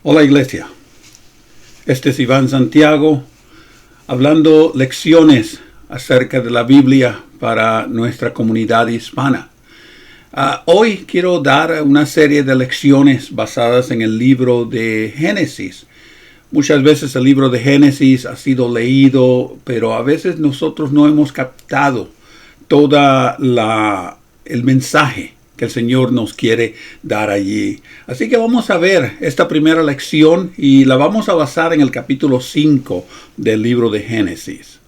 Hola Iglesia, este es Iván Santiago hablando lecciones acerca de la Biblia para nuestra comunidad hispana. Hoy quiero dar una serie de lecciones basadas en el libro de Génesis. Muchas veces el libro de Génesis ha sido leído, pero a veces nosotros no hemos captado toda el mensaje que el Señor nos quiere dar allí. Así que vamos a ver esta primera lección y la vamos a basar en el capítulo 5 del libro de Génesis.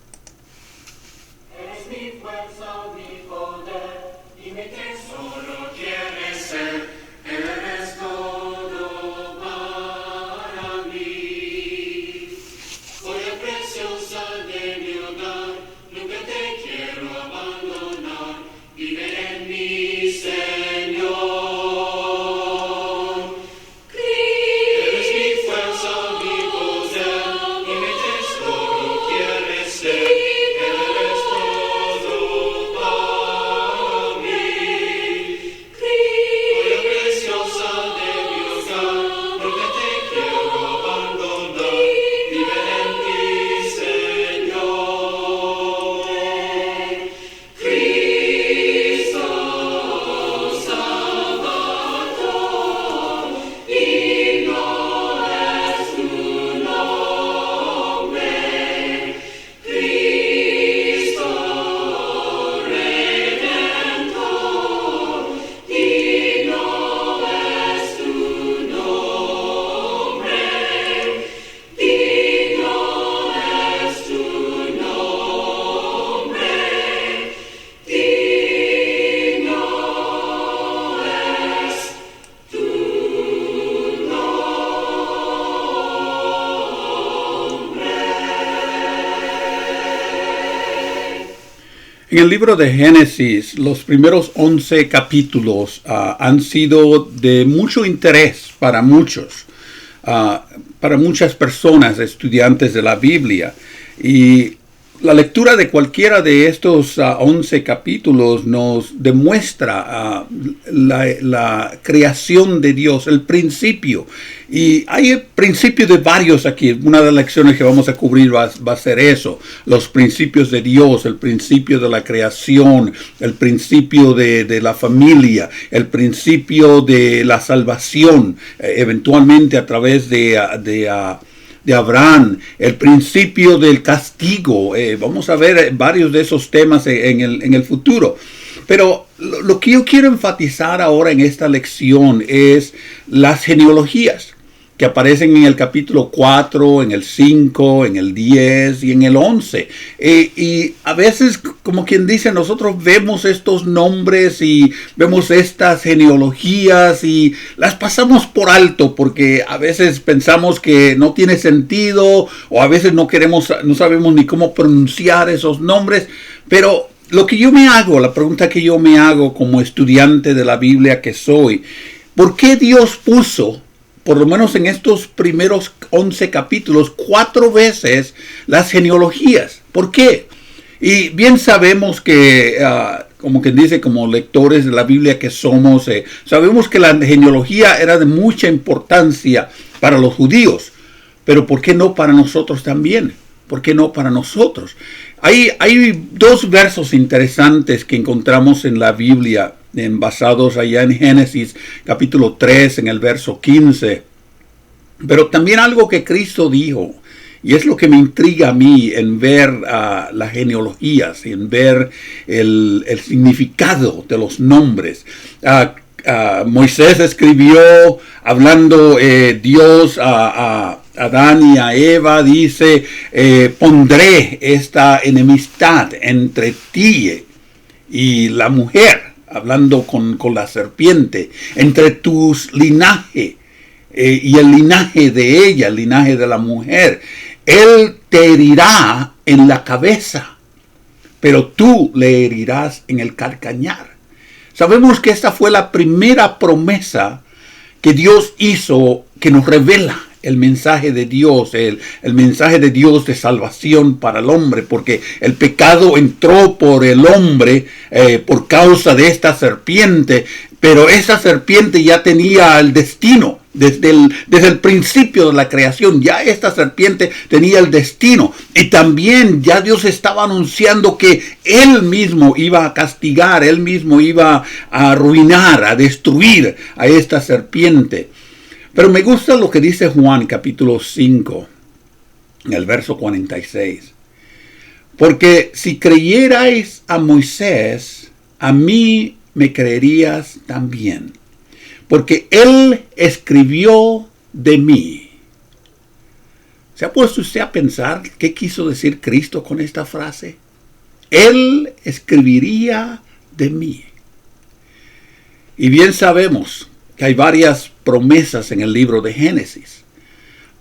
En el libro de Génesis, los primeros 11 capítulos han sido de mucho interés para muchos, para muchas personas, estudiantes de la Biblia. Y la lectura de cualquiera de estos 11 capítulos nos demuestra la creación de Dios, el principio. Y hay el principio de varios aquí. Una de las lecciones que vamos a cubrir va a ser eso. Los principios de Dios, el principio de la creación, el principio de la familia, el principio de la salvación, eventualmente a través de Abraham, el principio del castigo. Vamos a ver varios de esos temas en el futuro. Pero lo que yo quiero enfatizar ahora en esta lección es las genealogías que aparecen en el capítulo 4, en el 5, en el 10 y en el 11. Y a veces, como quien dice, nosotros vemos estos nombres y vemos estas genealogías y las pasamos por alto porque a veces pensamos que no tiene sentido o a veces no sabemos ni cómo pronunciar esos nombres. Pero la pregunta que yo me hago como estudiante de la Biblia que soy, ¿por qué Dios puso, por lo menos en estos primeros 11 capítulos, 4 veces las genealogías? ¿Por qué? Y bien sabemos que, como quien dice, como lectores de la Biblia que somos, sabemos que la genealogía era de mucha importancia para los judíos. Pero ¿por qué no para nosotros también? ¿Por qué no para nosotros? Hay 2 versos interesantes que encontramos en la Biblia, basados allá en Génesis capítulo 3, en el verso 15. Pero también algo que Cristo dijo, y es lo que me intriga a mí en ver las genealogías, en ver el significado de los nombres. Moisés escribió, hablando Dios a Adán y a Eva, dice, pondré esta enemistad entre ti y la mujer, hablando con la serpiente, entre tus linaje y el linaje de ella, el linaje de la mujer. Él te herirá en la cabeza, pero tú le herirás en el calcañar. Sabemos que esta fue la primera promesa que Dios hizo, que nos revela el mensaje de Dios, el mensaje de Dios de salvación para el hombre, porque el pecado entró por el hombre por causa de esta serpiente, pero esa serpiente ya tenía el destino, Desde el principio de la creación, ya esta serpiente tenía el destino. Y también ya Dios estaba anunciando que Él mismo iba a castigar, Él mismo iba a arruinar, a destruir a esta serpiente. Pero me gusta lo que dice Juan capítulo 5, en el verso 46. Porque si creyerais a Moisés, a mí me creerías también, porque él escribió de mí. ¿Se ha puesto usted a pensar qué quiso decir Cristo con esta frase? Él escribiría de mí. Y bien sabemos que hay varias promesas en el libro de Génesis.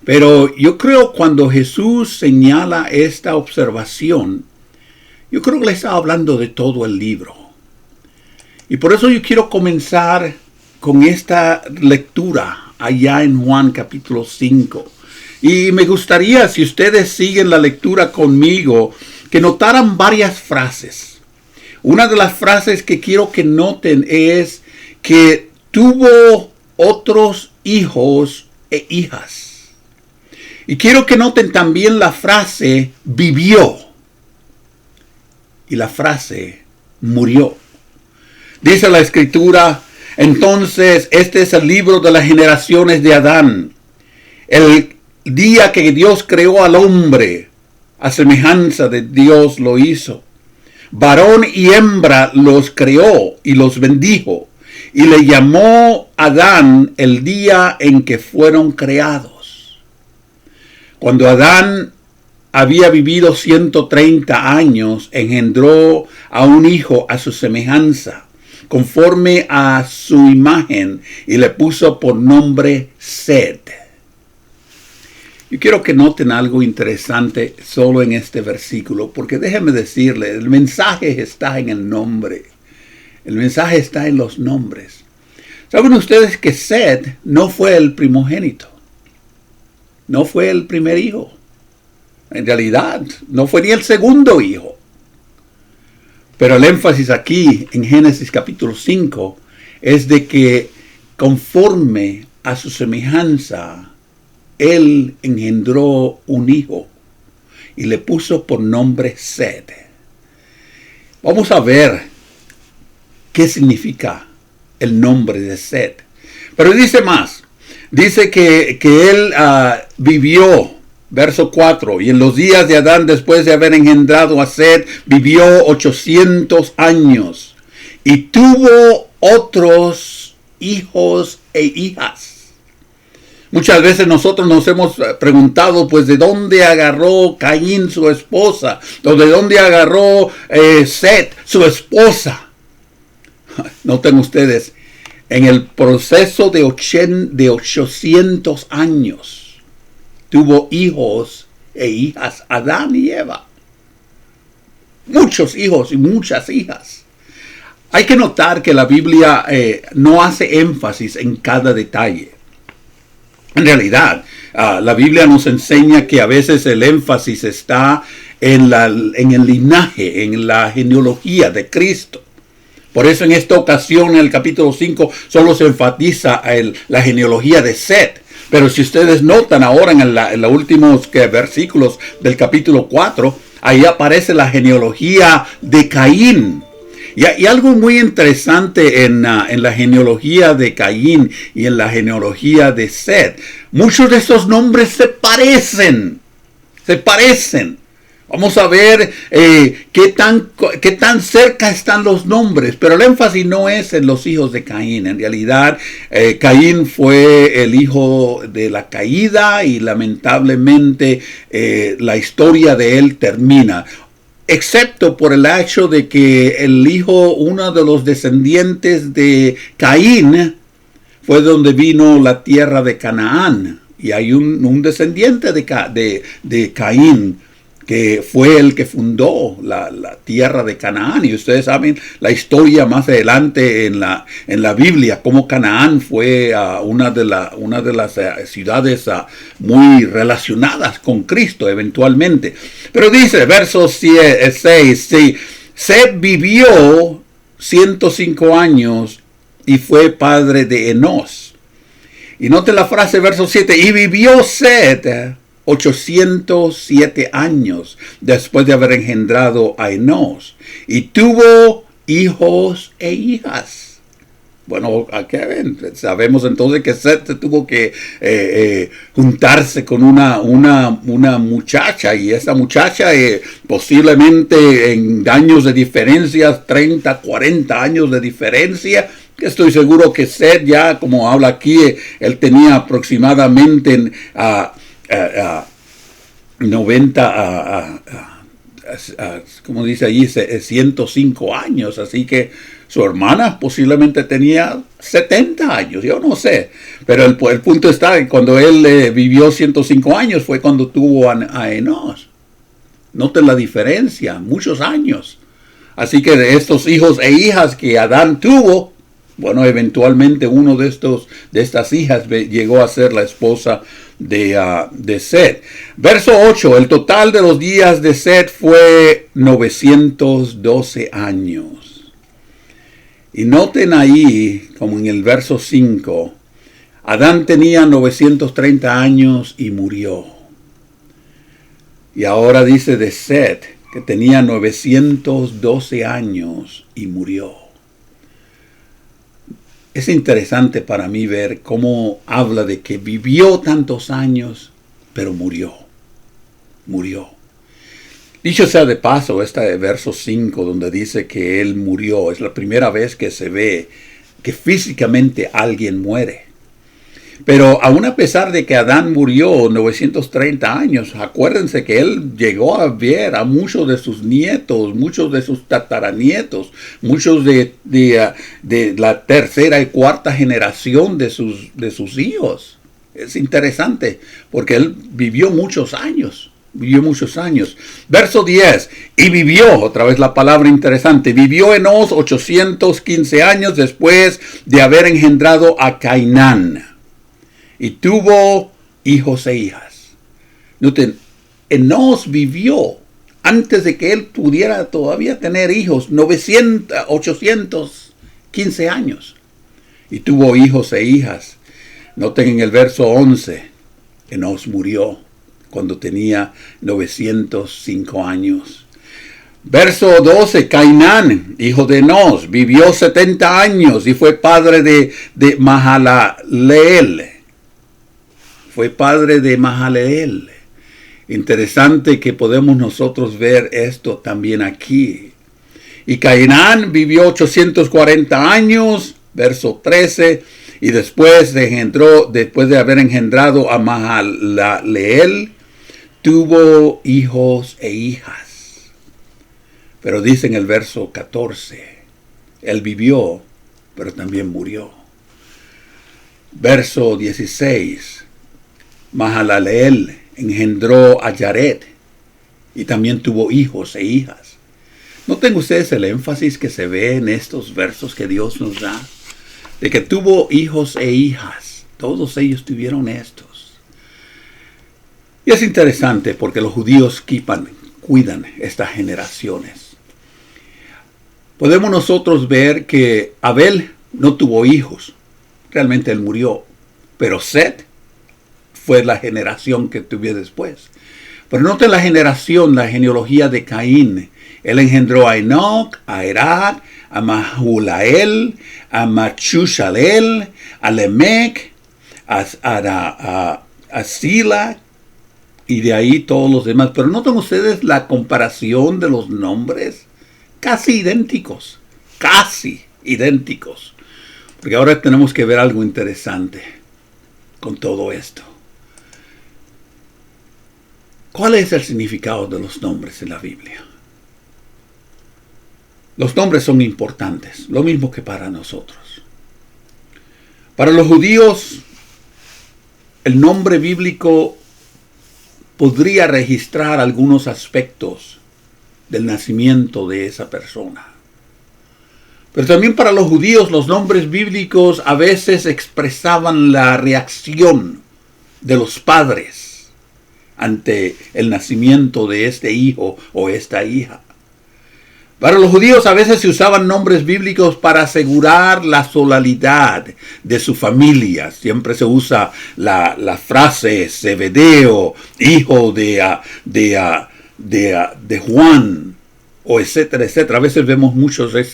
Pero yo creo cuando Jesús señala esta observación, yo creo que le está hablando de todo el libro. Y por eso yo quiero comenzar con esta lectura allá en Juan capítulo 5. Y me gustaría, si ustedes siguen la lectura conmigo, que notaran varias frases. Una de las frases que quiero que noten es que tuvo otros hijos e hijas. Y quiero que noten también la frase vivió y la frase murió. Dice la Escritura, entonces este es el libro de las generaciones de Adán. El día que Dios creó al hombre, a semejanza de Dios lo hizo. Varón y hembra los creó y los bendijo. Y le llamó Adán el día en que fueron creados. Cuando Adán había vivido 130 años, engendró a un hijo a su semejanza, conforme a su imagen, y le puso por nombre Set. Yo quiero que noten algo interesante solo en este versículo, porque déjenme decirles, el mensaje está en el nombre. El mensaje está en los nombres. ¿Saben ustedes que Set no fue el primogénito? No fue el primer hijo. En realidad, no fue ni el segundo hijo. Pero el énfasis aquí en Génesis capítulo 5 es de que conforme a su semejanza, él engendró un hijo y le puso por nombre Set. Vamos a ver qué significa el nombre de Set. Pero dice más. Dice que él vivió, verso 4, y en los días de Adán, después de haber engendrado a Set, vivió 800 años y tuvo otros hijos e hijas. Muchas veces nosotros nos hemos preguntado, pues, ¿de dónde agarró Caín su esposa? ¿O de dónde agarró Set su esposa? Noten ustedes, en el proceso de 800 años, tuvo hijos e hijas, Adán y Eva. Muchos hijos y muchas hijas. Hay que notar que la Biblia no hace énfasis en cada detalle. En realidad, la Biblia nos enseña que a veces el énfasis está en el linaje, en la genealogía de Cristo. Por eso en esta ocasión, en el capítulo 5, solo se enfatiza la genealogía de Set. Pero si ustedes notan ahora en los últimos versículos del capítulo 4, ahí aparece la genealogía de Caín. Y algo muy interesante en la genealogía de Caín y en la genealogía de Set. Muchos de estos nombres se parecen. Se parecen. Vamos a ver qué tan cerca están los nombres. Pero el énfasis no es en los hijos de Caín. En realidad, Caín fue el hijo de la caída y lamentablemente la historia de él termina. Excepto por el hecho de que uno de los descendientes de Caín, fue donde vino la tierra de Canaán. Y hay un descendiente de Caín, que fue el que fundó la tierra de Canaán. Y ustedes saben la historia más adelante en la Biblia, cómo Canaán fue una de las ciudades muy relacionadas con Cristo eventualmente. Pero dice, verso 6, sí, Set vivió 105 años y fue padre de Enós. Y noten la frase, verso 7, y vivió Set 807 años después de haber engendrado a Enos, y tuvo hijos e hijas. Bueno, aquí sabemos entonces que Set tuvo que juntarse con una muchacha, y esa muchacha posiblemente en años de diferencia, 30, 40 años de diferencia, que estoy seguro que Set ya, como habla aquí, él tenía aproximadamente 90, como dice allí, 105 años, así que su hermana posiblemente tenía 70 años, yo no sé. Pero el punto está que cuando él vivió 105 años fue cuando tuvo a Enos. Noten la diferencia, muchos años. Así que de estos hijos e hijas que Adán tuvo, bueno, eventualmente uno de estas hijas llegó a ser la esposa de Set. Verso 8, el total de los días de Set fue 912 años. Y noten ahí, como en el verso 5, Adán tenía 930 años y murió. Y ahora dice de Set que tenía 912 años y murió. Es interesante para mí ver cómo habla de que vivió tantos años, pero murió. Murió. Dicho sea de paso, este verso 5 donde dice que él murió, es la primera vez que se ve que físicamente alguien muere. Pero aún a pesar de que Adán murió 930 años, acuérdense que él llegó a ver a muchos de sus nietos, muchos de sus tataranietos, muchos de la tercera y cuarta generación de sus hijos. Es interesante porque él vivió muchos años. Vivió muchos años. Verso 10. Y vivió, otra vez la palabra interesante, vivió Enos 815 años después de haber engendrado a Cainán. Y tuvo hijos e hijas. Noten, Enos vivió antes de que él pudiera todavía tener hijos, 815 años. Y tuvo hijos e hijas. Noten en el verso 11, Enos murió cuando tenía 905 años. Verso 12, Cainán, hijo de Enos, vivió 70 años y fue padre de Mahalaleel. Fue padre de Mahalaleel. Interesante que podemos nosotros ver esto también aquí. Y Cainán vivió 840 años, verso 13, y después de haber engendrado a Mahalaleel, tuvo hijos e hijas. Pero dice en el verso 14, él vivió, pero también murió. Verso 16, Mahalaleel engendró a Yared y también tuvo hijos e hijas. ¿Noten ustedes el énfasis que se ve en estos versos que Dios nos da? De que tuvo hijos e hijas. Todos ellos tuvieron estos. Y es interesante porque los judíos cuidan estas generaciones. Podemos nosotros ver que Abel no tuvo hijos. Realmente él murió. Pero Set fue la generación que tuvo después. Pero noten la genealogía de Caín. Él engendró a Enoc, a Erad, a Mahulael, a Machushalel, a Lemec, a Sila, y de ahí todos los demás. Pero noten ustedes la comparación de los nombres. Casi idénticos. Casi idénticos. Porque ahora tenemos que ver algo interesante con todo esto. ¿Cuál es el significado de los nombres en la Biblia? Los nombres son importantes, lo mismo que para nosotros. Para los judíos, el nombre bíblico podría registrar algunos aspectos del nacimiento de esa persona. Pero también para los judíos los nombres bíblicos a veces expresaban la reacción de los padres ante el nacimiento de este hijo o esta hija. Para los judíos a veces se usaban nombres bíblicos para asegurar la solidaridad de su familia. Siempre se usa la frase Zebedeo, hijo de Juan, o etcétera, etcétera. A veces vemos muchas de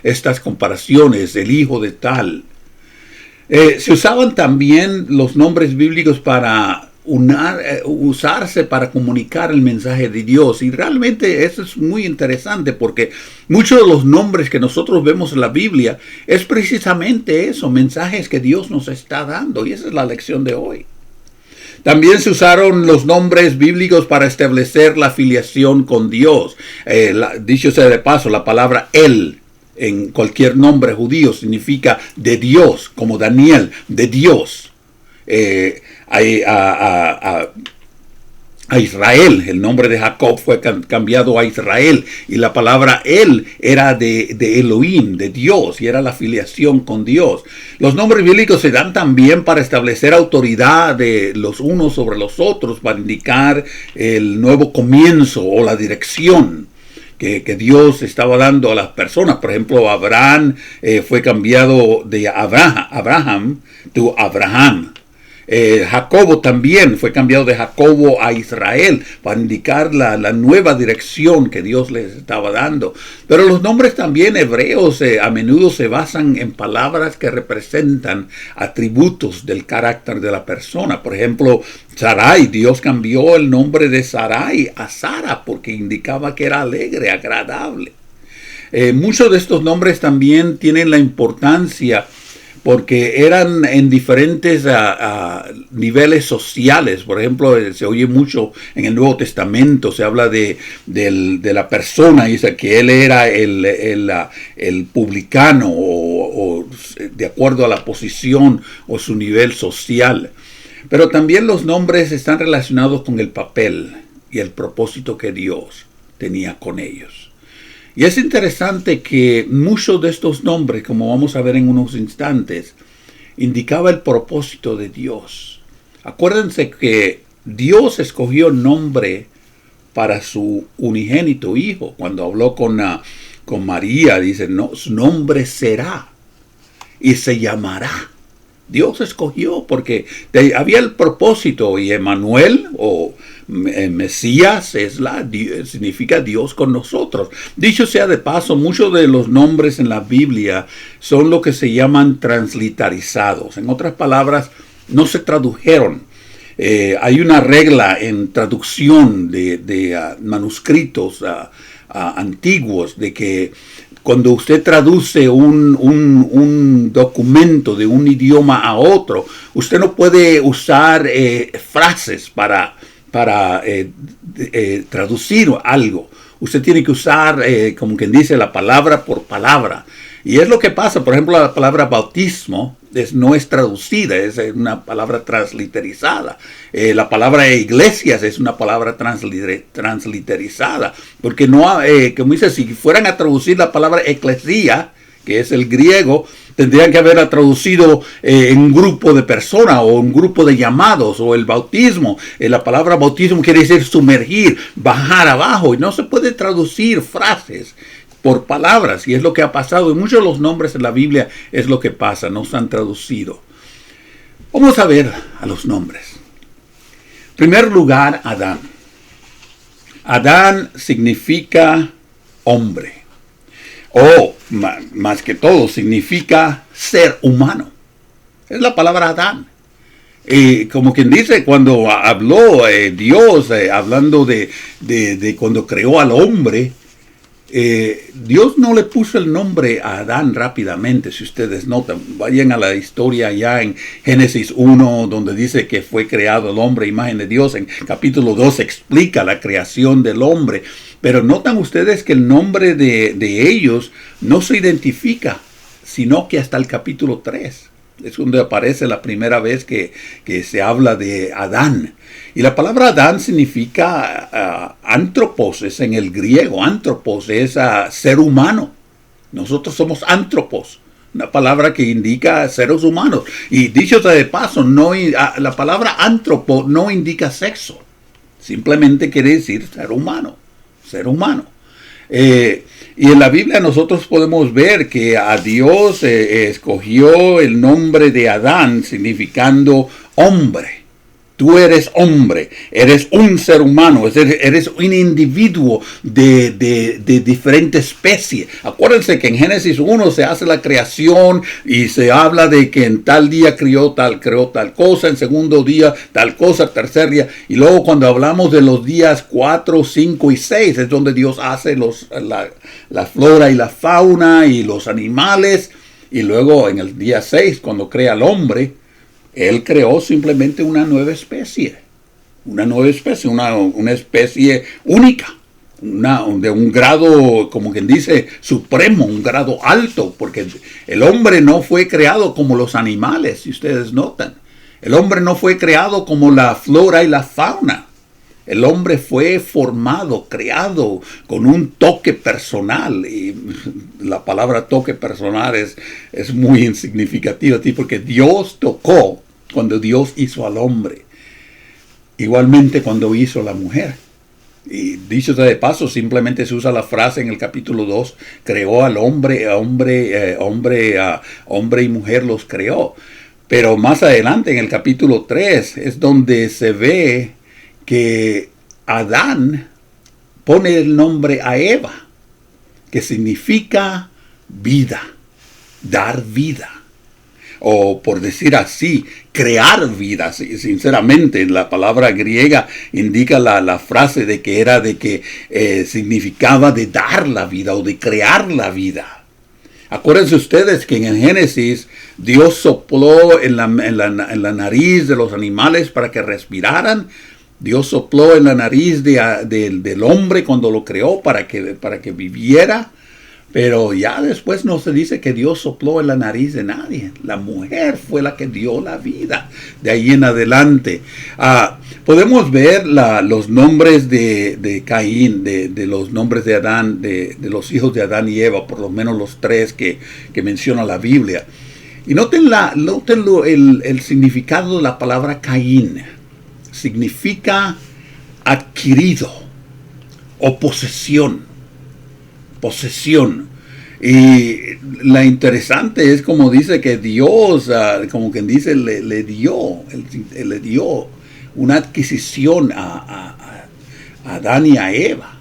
estas comparaciones, el hijo de tal. Se usaban también los nombres bíblicos para usarse para comunicar el mensaje de Dios. Y realmente eso es muy interesante porque muchos de los nombres que nosotros vemos en la Biblia es precisamente eso, mensajes que Dios nos está dando. Y esa es la lección de hoy. También se usaron los nombres bíblicos para establecer la filiación con Dios. Dicho sea de paso, la palabra Él en cualquier nombre judío significa de Dios, como Daniel, de Dios. A Israel, el nombre de Jacob fue cambiado a Israel, y la palabra él era de Elohim, de Dios, y era la filiación con Dios. Los nombres bíblicos se dan también para establecer autoridad de los unos sobre los otros, para indicar el nuevo comienzo o la dirección que Dios estaba dando a las personas. Por ejemplo, Abraham fue cambiado de Abraham a Abraham. Jacobo también fue cambiado de Jacobo a Israel para indicar la nueva dirección que Dios les estaba dando. Pero los nombres también hebreos a menudo se basan en palabras que representan atributos del carácter de la persona. Por ejemplo, Sarai, Dios cambió el nombre de Sarai a Sara porque indicaba que era alegre, agradable. Muchos de estos nombres también tienen la importancia porque eran en diferentes niveles sociales. Por ejemplo, se oye mucho en el Nuevo Testamento, se habla de la persona, dice que él era el publicano, o de acuerdo a la posición o su nivel social. Pero también los nombres están relacionados con el papel y el propósito que Dios tenía con ellos. Y es interesante que muchos de estos nombres, como vamos a ver en unos instantes, indicaba el propósito de Dios. Acuérdense que Dios escogió nombre para su unigénito hijo. Cuando habló con María, dice, no, su nombre será y se llamará. Dios escogió porque había el propósito, y Emmanuel o Mesías significa Dios con nosotros. Dicho sea de paso, muchos de los nombres en la Biblia son lo que se llaman transliterados. En otras palabras, no se tradujeron. Hay una regla en traducción de manuscritos antiguos de que cuando usted traduce un documento de un idioma a otro, usted no puede usar frases para traducir algo. Usted tiene que usar, como quien dice, la palabra por palabra. Y es lo que pasa. Por ejemplo, la palabra bautismo no es traducida, es una palabra transliterizada. La palabra iglesias es una palabra transliterizada. Porque no, como dice, si fueran a traducir la palabra eclesia, que es el griego, tendrían que haberla traducido en un grupo de personas o un grupo de llamados, o el bautismo. La palabra bautismo quiere decir sumergir, bajar abajo, y no se puede traducir frases por palabras, y es lo que ha pasado. Y muchos de los nombres en la Biblia es lo que pasa, no se han traducido. Vamos a ver a los nombres. En primer lugar, Adán. Adán significa hombre. O, más que todo, significa ser humano. Es la palabra Adán. Como quien dice, cuando habló Dios, hablando de cuando creó al hombre, Dios no le puso el nombre a Adán rápidamente. Si ustedes notan, vayan a la historia ya en Génesis 1, donde dice que fue creado el hombre a imagen de Dios. En capítulo 2 explica la creación del hombre. Pero notan ustedes que el nombre de ellos no se identifica, sino que hasta el capítulo 3. Es donde aparece la primera vez que se habla de Adán. Y la palabra Adán significa antropos, es en el griego. Antropos es ser humano. Nosotros somos antropos, una palabra que indica seres humanos. Y dicho sea de paso, la palabra antropo no indica sexo. Simplemente quiere decir ser humano. Ser humano. Y en la Biblia nosotros podemos ver que a Dios escogió el nombre de Adán, significando hombre. Tú eres hombre, eres un ser humano, eres un individuo de diferente especie. Acuérdense que en Génesis 1 se hace la creación y se habla de que en tal día creó tal cosa, en segundo día tal cosa, tercer día. Y luego cuando hablamos de los días 4, 5 y 6 es donde Dios hace la flora y la fauna y los animales. Y luego en el día 6 cuando crea al hombre, Él creó simplemente una nueva especie, una especie única, de un grado, como quien dice, supremo, un grado alto, porque el hombre no fue creado como los animales, si ustedes notan. El hombre no fue creado como la flora y la fauna. El hombre fue formado, creado con un toque personal. Y la palabra toque personal es muy insignificativa, porque Dios tocó cuando Dios hizo al hombre. Igualmente cuando hizo a la mujer. Y dicho sea de paso, simplemente se usa la frase en el capítulo 2, creó al hombre y mujer los creó. Pero más adelante en el capítulo 3 es donde se ve que Adán pone el nombre a Eva, que significa vida, dar vida. O por decir así, crear vida. Sinceramente, la palabra griega indica la frase de que significaba de dar la vida o de crear la vida. Acuérdense ustedes que en el Génesis Dios sopló en la nariz de los animales para que respiraran. Dios sopló en la nariz del hombre cuando lo creó para que viviera. Pero ya después no se dice que Dios sopló en la nariz de nadie. La mujer fue la que dio la vida. De ahí en adelante. Podemos ver los nombres de Caín, de los nombres de Adán, de los hijos de Adán y Eva, por lo menos los 3 que menciona la Biblia. Y noten el significado de la palabra Caín. Significa adquirido o posesión. Y la interesante es como dice que Dios, como quien dice, le dio una adquisición a Adán y a Eva.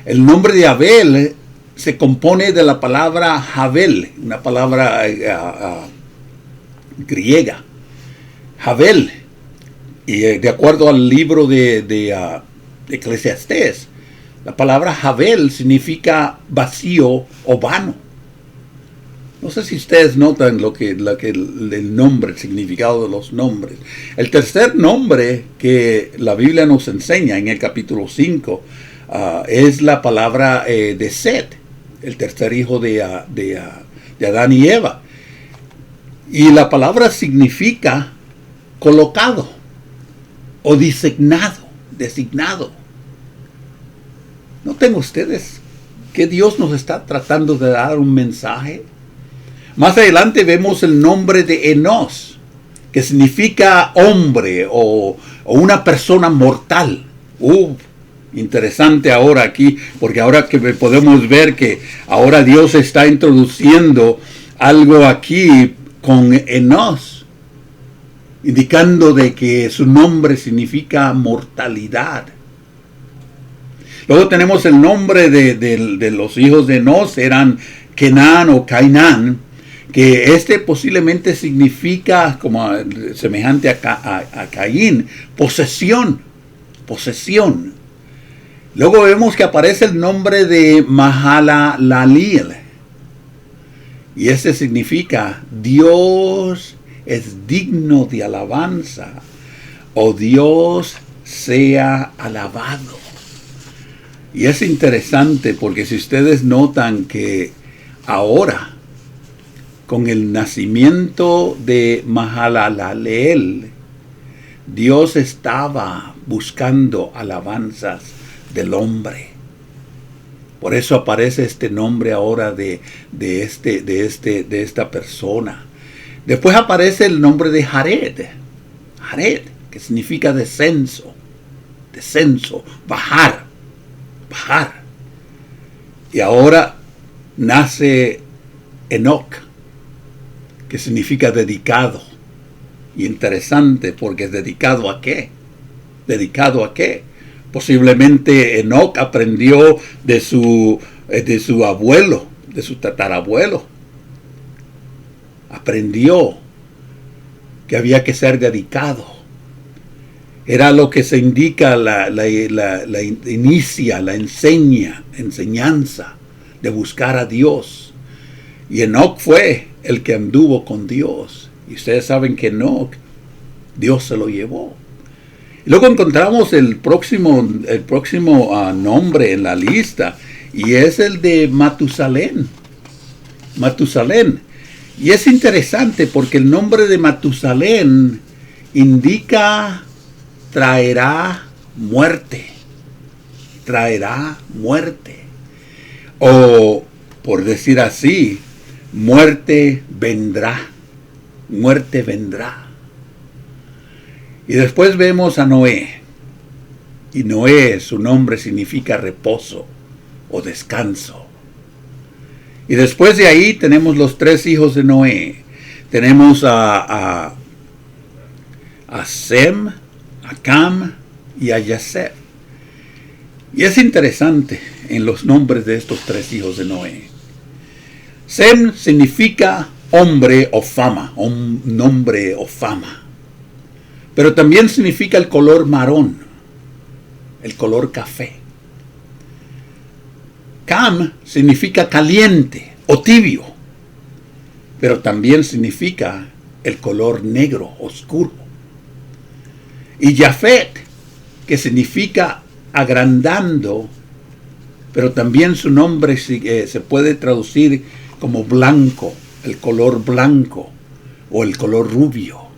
El nombre de Abel se compone de la palabra Jabel, una palabra griega. Jabel. Y de acuerdo al libro de Eclesiastés, la palabra Jabel significa vacío o vano. No sé si ustedes notan el nombre, el significado de los nombres. El tercer nombre que la Biblia nos enseña en el capítulo 5 es la palabra de Set, el tercer hijo de Adán y Eva. Y la palabra significa colocado o designado. ¿Noten ustedes que Dios nos está tratando de dar un mensaje? Más adelante vemos el nombre de Enos, que significa hombre o una persona mortal. Interesante ahora aquí, porque ahora que podemos ver que ahora Dios está introduciendo algo aquí con Enos, indicando de que su nombre significa mortalidad. Luego tenemos el nombre de los hijos de Enos, eran Kenan o Cainán, que posiblemente significa, como semejante a Caín, posesión. Luego vemos que aparece el nombre de Mahalaleel, y significa Dios es digno de alabanza, o Dios sea alabado. Y es interesante porque si ustedes notan que ahora, con el nacimiento de Mahalaleel, Dios estaba buscando alabanzas del hombre. Por eso aparece este nombre ahora de esta persona. Después aparece el nombre de Jared, que significa descenso, bajar. Y ahora nace Enoc, que significa dedicado. Y interesante, porque es dedicado a qué. ¿Dedicado a qué? Posiblemente Enoc aprendió de su abuelo, de su tatarabuelo. Aprendió que había que ser dedicado. Era lo que se indica, la enseñanza de buscar a Dios. Y Enoc fue el que anduvo con Dios. Y ustedes saben que Enoc, Dios se lo llevó. Luego encontramos el próximo nombre en la lista, y es el de Matusalén. Matusalén. Y es interesante porque el nombre de Matusalén indica traerá muerte. Traerá muerte. O, por decir así, muerte vendrá. Muerte vendrá. Y después vemos a Noé. Y Noé, su nombre significa reposo o descanso. Y después de ahí tenemos los 3 hijos de Noé. Tenemos a Sem, a Cam y a Yafet. Y es interesante en los nombres de estos 3 hijos de Noé. Sem significa hombre o fama, un nombre o fama. Pero también significa el color marrón, el color café. Cam significa caliente o tibio, pero también significa el color negro, oscuro. Y Yafet, que significa agrandando, pero también su nombre se puede traducir como blanco, el color blanco o el color rubio.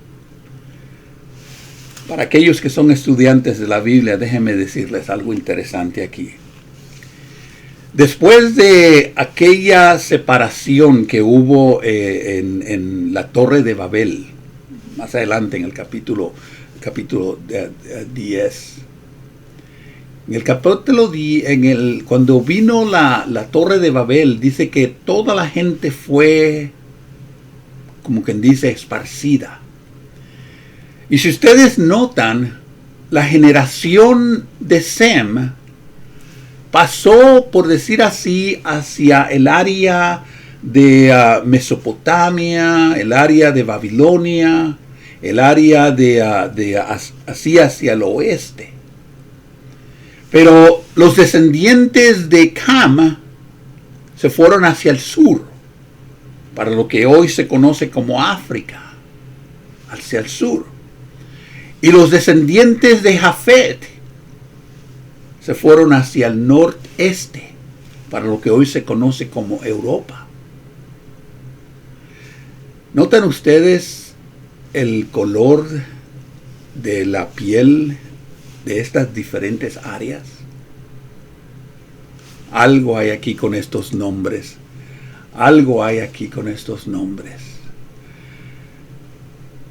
Para aquellos que son estudiantes de la Biblia, déjenme decirles algo interesante aquí. Después de aquella separación que hubo en la Torre de Babel, más adelante en el capítulo 10, en el capítulo 10, cuando vino la Torre de Babel, dice que toda la gente fue, como quien dice, esparcida. Y si ustedes notan, la generación de Sem pasó, por decir así, hacia el área de Mesopotamia, el área de Babilonia, el área así hacia el oeste. Pero los descendientes de Cam se fueron hacia el sur, para lo que hoy se conoce como África, hacia el sur. Y los descendientes de Jafet se fueron hacia el noreste, para lo que hoy se conoce como Europa. ¿Notan ustedes el color de la piel de estas diferentes áreas? Algo hay aquí con estos nombres. Algo hay aquí con estos nombres.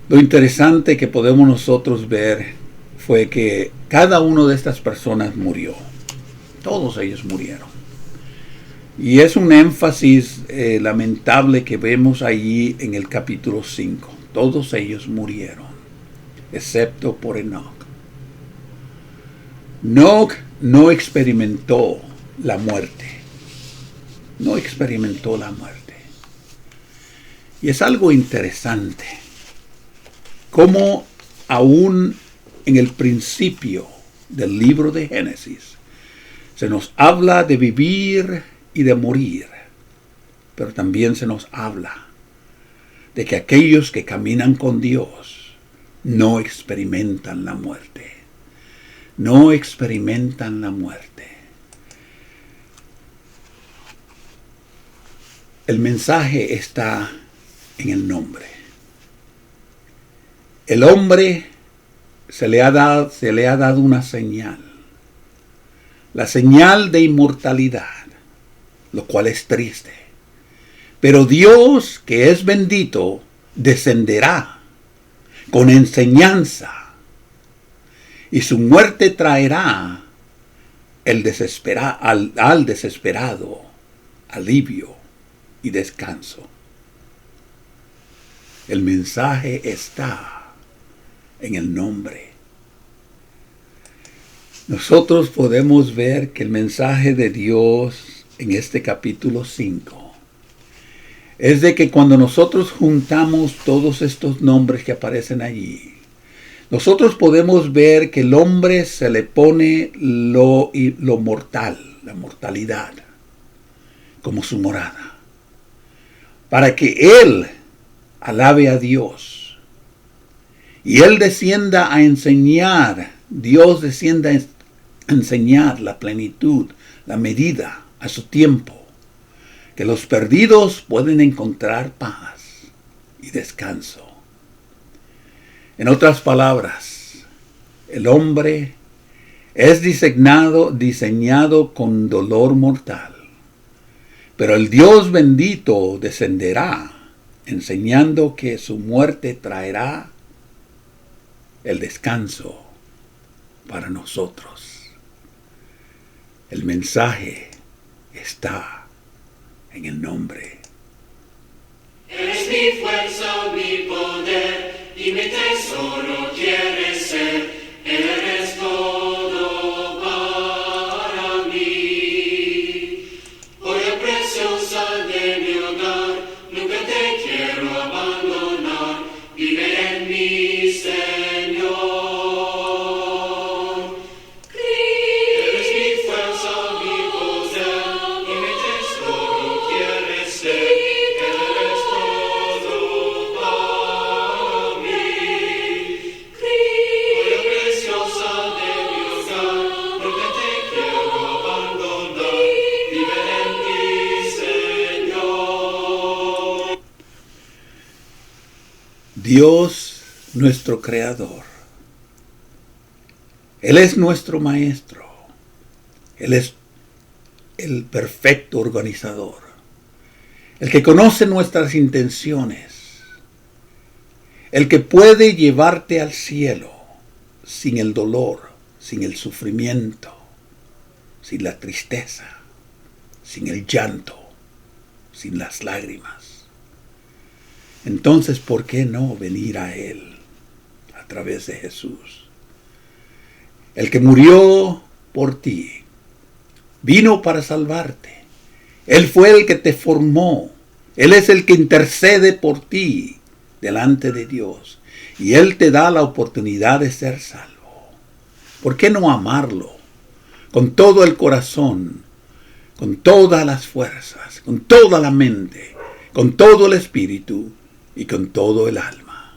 Lo interesante que podemos nosotros ver fue que cada una de estas personas murió. Todos ellos murieron. Y es un énfasis lamentable que vemos allí en el capítulo 5. Todos ellos murieron, excepto por Enoc. Enoc no experimentó la muerte. No experimentó la muerte. Y es algo interesante cómo aún en el principio del libro de Génesis se nos habla de vivir y de morir, pero también se nos habla de que aquellos que caminan con Dios no experimentan la muerte. No experimentan la muerte. El mensaje está en el nombre. El hombre se le ha dado una señal. La señal de inmortalidad, lo cual es triste. Pero Dios, que es bendito, descenderá con enseñanza, y su muerte traerá al desesperado alivio. y descanso. El mensaje está en el nombre. Nosotros podemos ver que el mensaje de Dios en este capítulo 5 es de que cuando nosotros juntamos todos estos nombres que aparecen allí, nosotros podemos ver que el hombre se le pone lo mortal, la mortalidad, como su morada, para que él alabe a Dios y él descienda a enseñar, Dios descienda a enseñar la plenitud, la medida a su tiempo, que los perdidos pueden encontrar paz y descanso. En otras palabras, el hombre es diseñado con dolor mortal, pero el Dios bendito descenderá, enseñando que su muerte traerá el descanso para nosotros. El mensaje está en el nombre. Eres mi fuerza, mi poder, y mi tesoro quieres ser. Eres todo para mí. Joya preciosa de mi hogar, nunca te quiero abandonar. Vive en mí, Señor. Eres mi fuerza, mi poder, y mi tesoro quieres ser. Eres todo para mí. Joya preciosa de mi hogar, nunca te quiero abandonar. Vive en mí, Señor. Dios, nuestro Creador, Él es nuestro Maestro, Él es el perfecto organizador, el que conoce nuestras intenciones, el que puede llevarte al cielo sin el dolor, sin el sufrimiento, sin la tristeza, sin el llanto, sin las lágrimas. Entonces, ¿por qué no venir a Él a través de Jesús? El que murió por ti, vino para salvarte. Él fue el que te formó. Él es el que intercede por ti delante de Dios. Y Él te da la oportunidad de ser salvo. ¿Por qué no amarlo? Con todo el corazón, con todas las fuerzas, con toda la mente, con todo el espíritu y con todo el alma.